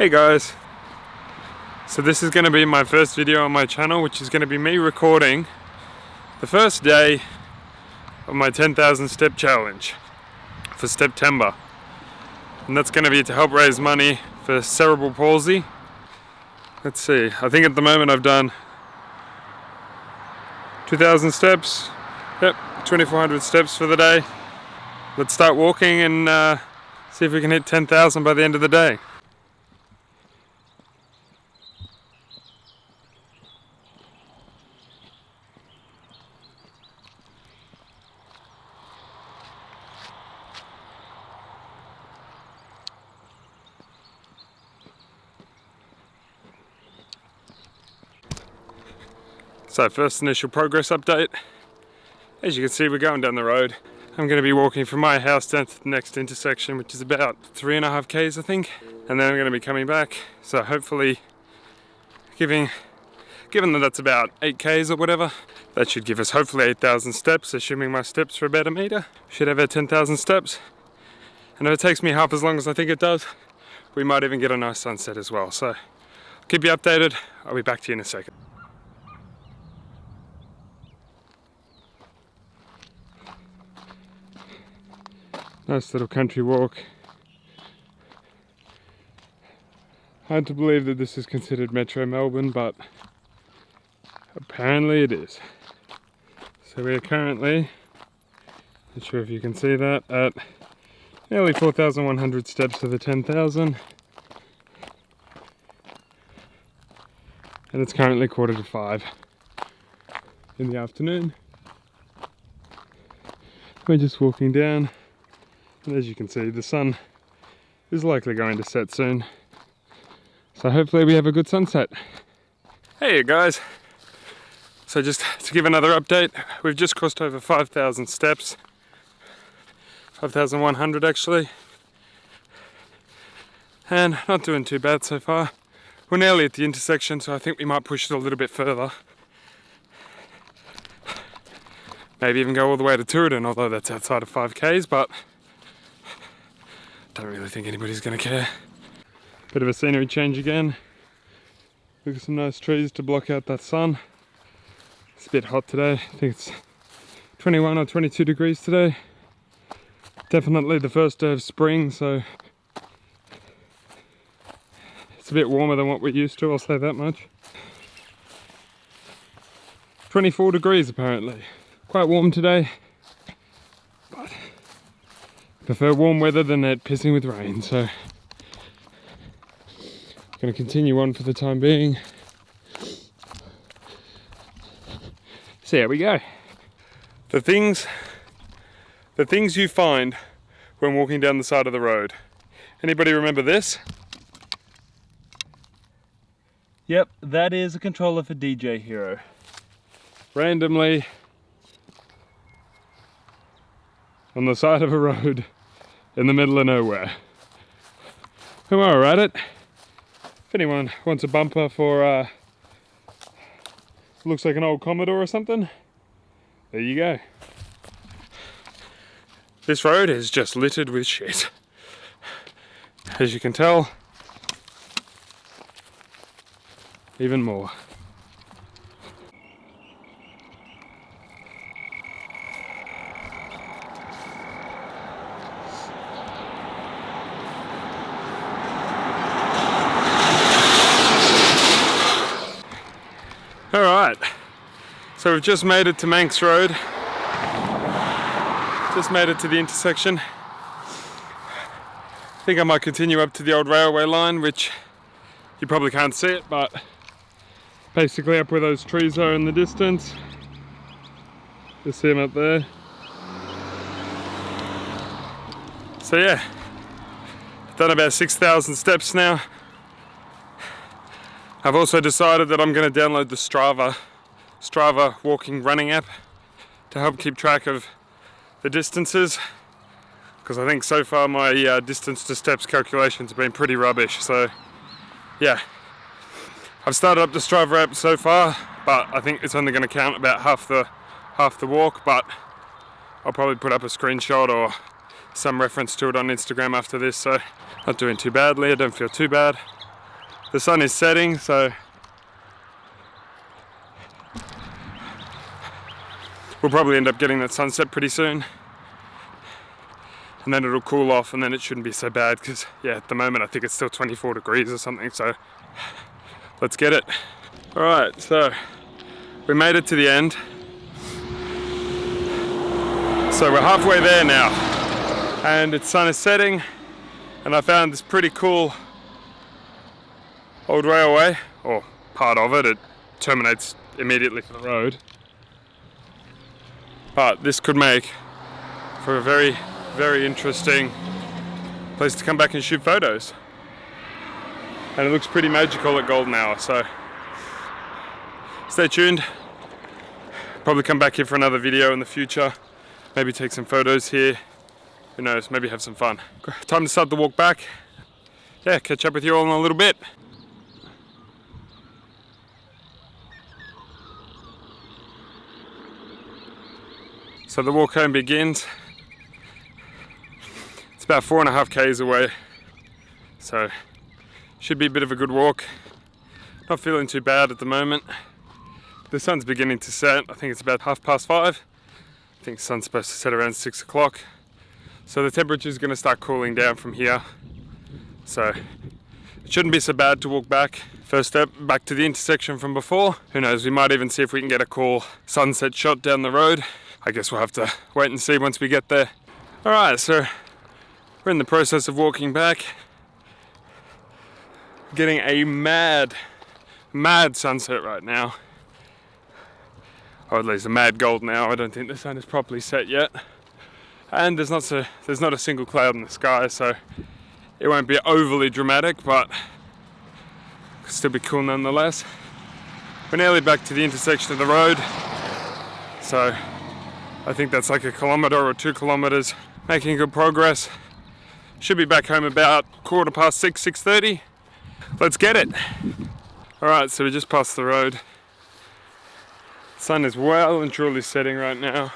Hey guys, so this is going to be my first video on my channel, which is going to be me recording the first day of my 10,000 step challenge for September, and that's going to be to help raise money for cerebral palsy. Let's see, I think at the moment I've done 2,000 steps, yep, 2,400 steps for the day. Let's start walking and see if we can hit 10,000 by the end of the day. So first initial progress update. As you can see, we're going down the road. I'm going to be walking from my house down to the next intersection, which is about 3.5 k's I think, and then I'm going to be coming back. So hopefully, given that that's about 8 k's or whatever, that should give us hopefully 8,000 steps, assuming my steps are about a meter. Should have our 10,000 steps, and if it takes me half as long as I think it does, we might even get a nice sunset as well. So I'll keep you updated. I'll be back to you in a second. Nice little country walk. Hard to believe that this is considered Metro Melbourne, but apparently it is. So we are currently, not sure if you can see that, at nearly 4,100 steps to the 10,000. And it's currently 4:45 in the afternoon. We're just walking down. And as you can see, the sun is likely going to set soon. So hopefully we have a good sunset. Hey guys. So just to give another update, we've just crossed over 5,000 steps. 5,100 actually. And not doing too bad so far. We're nearly at the intersection, so I think we might push it a little bit further. Maybe even go all the way to Tooradin, although that's outside of 5 k's, but don't really think anybody's going to care. Bit of a scenery change again. Look at some nice trees to block out that sun. It's a bit hot today. I think it's 21 or 22 degrees today. Definitely the first day of spring, so it's a bit warmer than what we're used to, I'll say that much. 24 degrees apparently. Quite warm today. But prefer warm weather than it pissing with rain, so I'm going to continue on for the time being. See how we go. The things you find when walking down the side of the road. Anybody remember this? Yep, that is a controller for DJ Hero. Randomly on the side of a road in the middle of nowhere. Who are at it? If anyone wants a bumper for looks like an old Commodore or something, there you go. This road is just littered with shit. As you can tell, even more. Alright, so we've just made it to Manx Road. Just made it to the intersection. I think I might continue up to the old railway line, which you probably can't see it, but basically up where those trees are in the distance. You see them up there. So yeah, done about 6,000 steps now. I've also decided that I'm going to download the Strava walking running app to help keep track of the distances, because I think so far my distance to steps calculations have been pretty rubbish. So yeah, I've started up the Strava app so far, but I think it's only going to count about half the walk, but I'll probably put up a screenshot or some reference to it on Instagram after this. So not doing too badly, I don't feel too bad. The sun is setting, so we'll probably end up getting that sunset pretty soon. And then it'll cool off, and then it shouldn't be so bad because, yeah, at the moment I think it's still 24 degrees or something, so let's get it. Alright, so we made it to the end. So we're halfway there now, and the sun is setting, and I found this pretty cool old railway, or part of it. It terminates immediately for the road. But this could make for a very, very interesting place to come back and shoot photos. And it looks pretty magical at golden hour, so stay tuned. Probably come back here for another video in the future. Maybe take some photos here. Who knows, maybe have some fun. Time to start the walk back. Yeah, catch up with you all in a little bit. So the walk home begins. It's about 4.5 k's away, so should be a bit of a good walk. Not feeling too bad at the moment. The sun's beginning to set. I think it's about 5:30. I think the sun's supposed to set around 6 o'clock. So the temperature is going to start cooling down from here. So it shouldn't be so bad to walk back. First step, back to the intersection from before. Who knows, we might even see if we can get a cool sunset shot down the road. I guess we'll have to wait and see once we get there. Alright, so we're in the process of walking back. Getting a mad sunset right now. Or at least a mad golden hour. I don't think the sun is properly set yet. And there's not a single cloud in the sky, so it won't be overly dramatic, but it'll still be cool nonetheless. We're nearly back to the intersection of the road. So I think that's like 1 kilometer or 2 kilometers, making good progress. Should be back home about 6:45, 6:30. Let's get it. Alright, so we just passed the road. Sun is well and truly setting right now.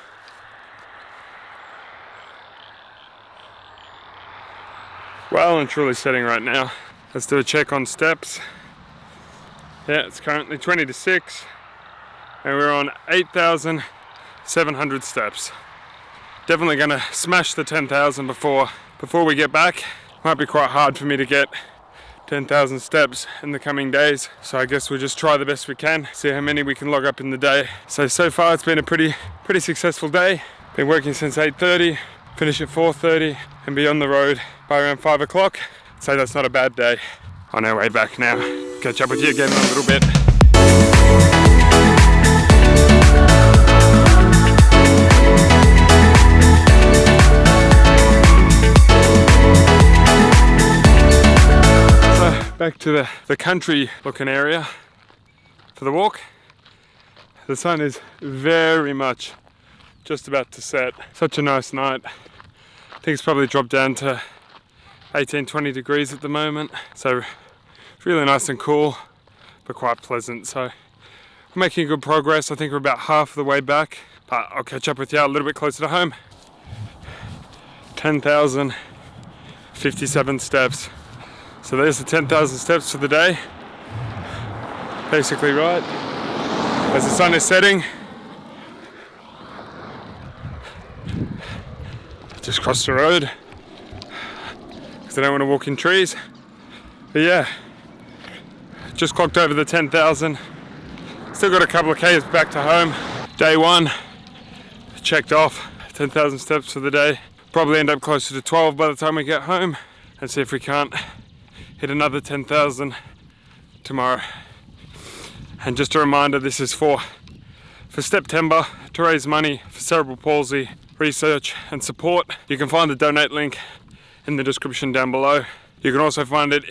Well and truly setting right now. Let's do a check on steps. Yeah, it's currently 20 to 6, and we're on 8,700 steps. Definitely gonna smash the 10,000 before we get back. Might be quite hard for me to get 10,000 steps in the coming days, so I guess we'll just try the best we can, see how many we can log up in the day. So far it's been a pretty successful day. Been working since 8:30, finish at 4:30, and be on the road by around 5 o'clock. So that's not a bad day. On our way back now. Catch up with you again in a little bit. Back to the country looking area for the walk. The sun is very much just about to set. Such a nice night. I think it's probably dropped down to 18-20 degrees at the moment, so it's really nice and cool but quite pleasant. So we're making good progress. I think we're about half of the way back, but I'll catch up with you a little bit closer to home. 10,057 steps. So there's the 10,000 steps for the day. Basically right as the sun is setting. Just crossed the road because I don't want to walk in trees. But yeah, just clocked over the 10,000. Still got a couple of k's back to home. Day one, checked off 10,000 steps for the day. Probably end up closer to 12 by the time we get home, and see if we can't hit another 10,000 tomorrow. And just a reminder, this is for September, to raise money for cerebral palsy research and support. You can find the donate link in the description down below. You can also find it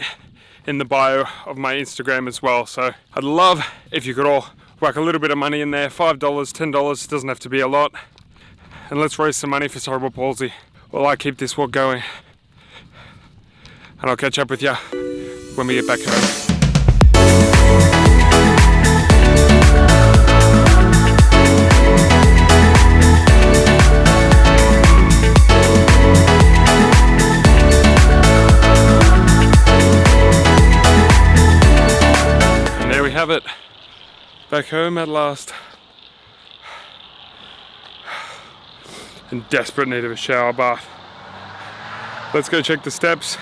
in the bio of my Instagram as well. So I'd love if you could all whack a little bit of money in there, $5, $10, doesn't have to be a lot. And let's raise some money for cerebral palsy while I keep this walk going. And I'll catch up with you when we get back home. have it. Back home at last. In desperate need of a shower bath. Let's go check the steps.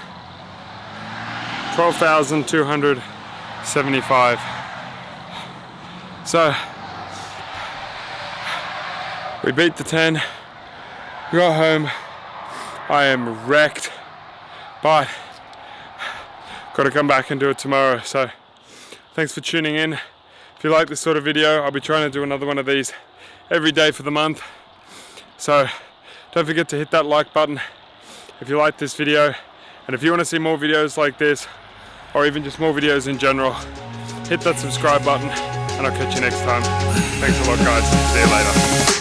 12,275. So, we beat the 10. We got home. I am wrecked, but got to come back and do it tomorrow. So, thanks for tuning in. If you like this sort of video, I'll be trying to do another one of these every day for the month. So, don't forget to hit that like button if you like this video. And if you want to see more videos like this, or even just more videos in general, hit that subscribe button, and I'll catch you next time. Thanks a lot, guys. See you later.